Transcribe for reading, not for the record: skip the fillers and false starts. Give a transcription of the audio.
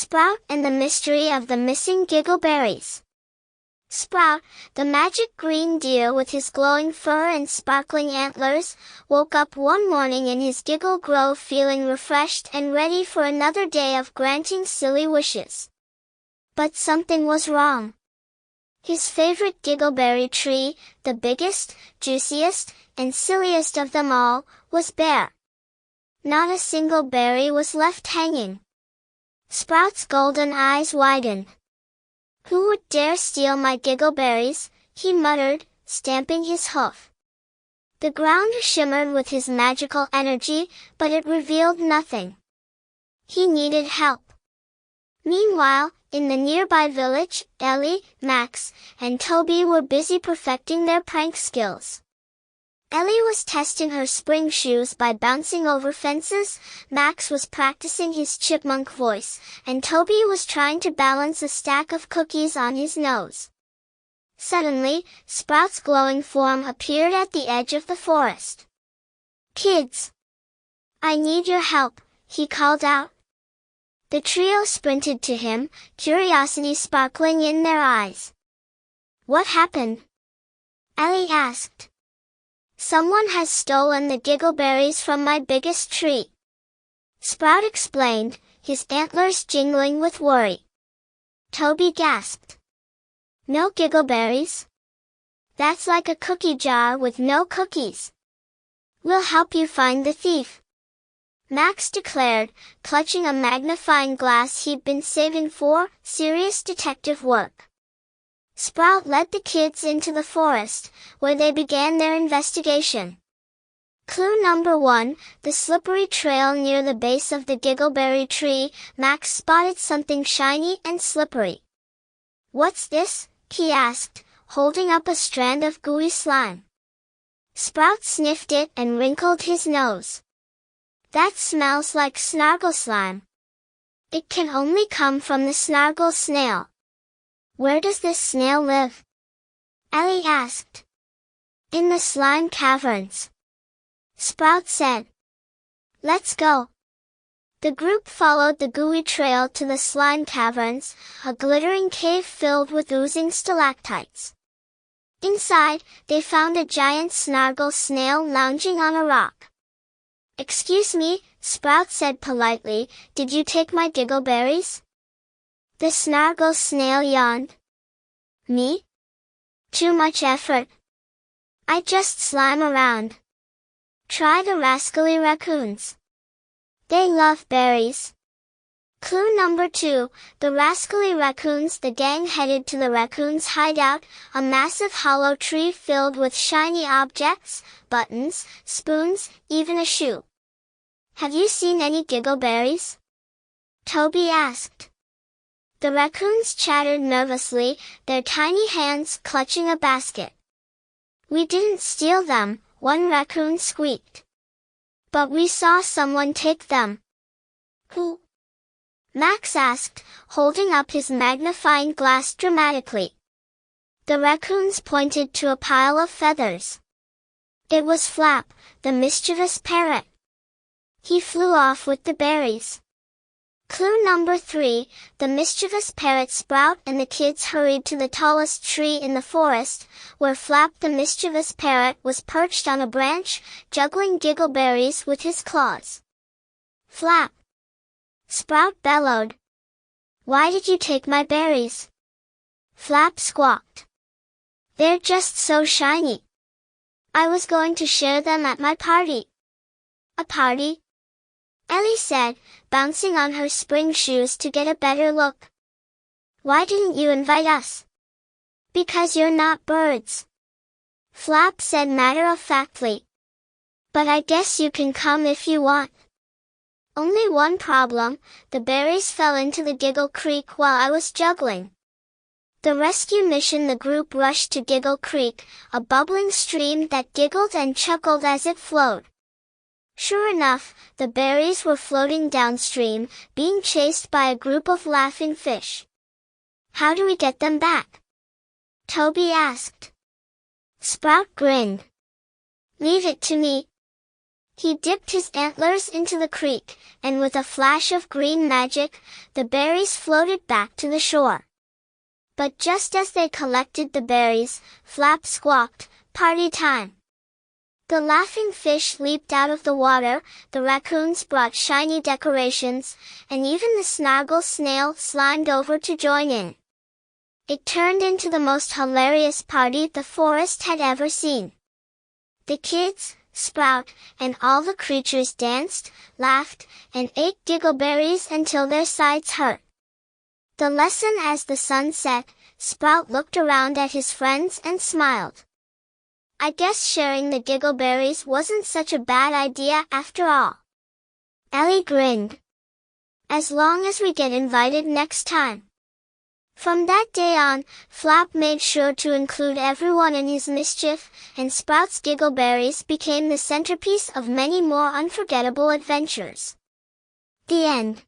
Sprout and the Mystery of the Missing Giggleberries. Sprout, the magic green deer with his glowing fur and sparkling antlers, woke up one morning in his Giggle Grove feeling refreshed and ready for another day of granting silly wishes. But something was wrong. His favorite giggleberry tree, the biggest, juiciest, and silliest of them all, was bare. Not a single berry was left hanging. Sprout's golden eyes widened. "Who would dare steal my giggleberries?" he muttered, stamping his hoof. The ground shimmered with his magical energy, but it revealed nothing. He needed help. Meanwhile, in the nearby village, Ellie, Max, and Toby were busy perfecting their prank skills. Ellie was testing her spring shoes by bouncing over fences, Max was practicing his chipmunk voice, and Toby was trying to balance a stack of cookies on his nose. Suddenly, Sprout's glowing form appeared at the edge of the forest. "Kids! I need your help," he called out. The trio sprinted to him, curiosity sparkling in their eyes. "What happened?" Ellie asked. "Someone has stolen the giggleberries from my biggest tree," Sprout explained, his antlers jingling with worry. Toby gasped. "No giggleberries? That's like a cookie jar with no cookies. We'll help you find the thief," Max declared, clutching a magnifying glass he'd been saving for serious detective work. Sprout led the kids into the forest, where they began their investigation. Clue number 1, the slippery trail near the base of the giggleberry tree. Max spotted something shiny and slippery. "What's this?" he asked, holding up a strand of gooey slime. Sprout sniffed it and wrinkled his nose. "That smells like Snargle slime. It can only come from the Snargle Snail." "Where does this snail live?" Ellie asked. "In the slime caverns," Sprout said. "Let's go." The group followed the gooey trail to the slime caverns, a glittering cave filled with oozing stalactites. Inside, they found a giant Snargle Snail lounging on a rock. "Excuse me," Sprout said politely, "did you take my giggleberries?" The Snargle Snail yawned. "Me? Too much effort. I just slime around. Try the rascally raccoons. They love berries." Clue number 2, the rascally raccoons. The gang headed to the raccoons' hideout, a massive hollow tree filled with shiny objects, buttons, spoons, even a shoe. "Have you seen any giggleberries?" Toby asked. The raccoons chattered nervously, their tiny hands clutching a basket. "We didn't steal them," one raccoon squeaked. "But we saw someone take them." "Who?" Max asked, holding up his magnifying glass dramatically. The raccoons pointed to a pile of feathers. It was Flap, the mischievous parrot. He flew off with the berries. Clue number 3, the mischievous parrot. Sprout and the kids hurried to the tallest tree in the forest, where Flap the mischievous parrot was perched on a branch, juggling giggleberries with his claws. "Flap!" Sprout bellowed. "Why did you take my berries?" Flap squawked. "They're just so shiny. I was going to share them at my party." "A party?" Ellie said, bouncing on her spring shoes to get a better look. "Why didn't you invite us?" "Because you're not birds," Flap said matter-of-factly. "But I guess you can come if you want." "Only one problem, the berries fell into the Giggle Creek while I was juggling." The rescue mission. The group rushed to Giggle Creek, a bubbling stream that giggled and chuckled as it flowed. Sure enough, the berries were floating downstream, being chased by a group of laughing fish. "How do we get them back?" Toby asked. Sprout grinned. "Leave it to me. He dipped his antlers into the creek, and with a flash of green magic, the berries floated back to the shore. But just as they collected the berries, Flap squawked, "Party time!" The laughing fish leaped out of the water, the raccoons brought shiny decorations, and even the Snargle Snail slimed over to join in. It turned into the most hilarious party the forest had ever seen. The kids, Sprout, and all the creatures danced, laughed, and ate giggleberries until their sides hurt. The lesson: as the sun set, Sprout looked around at his friends and smiled. I guess sharing the giggleberries wasn't such a bad idea after all. Ellie grinned. As long as we get invited next time. From that day on, Flap made sure to include everyone in his mischief, and Sprout's giggleberries became the centerpiece of many more unforgettable adventures. The end.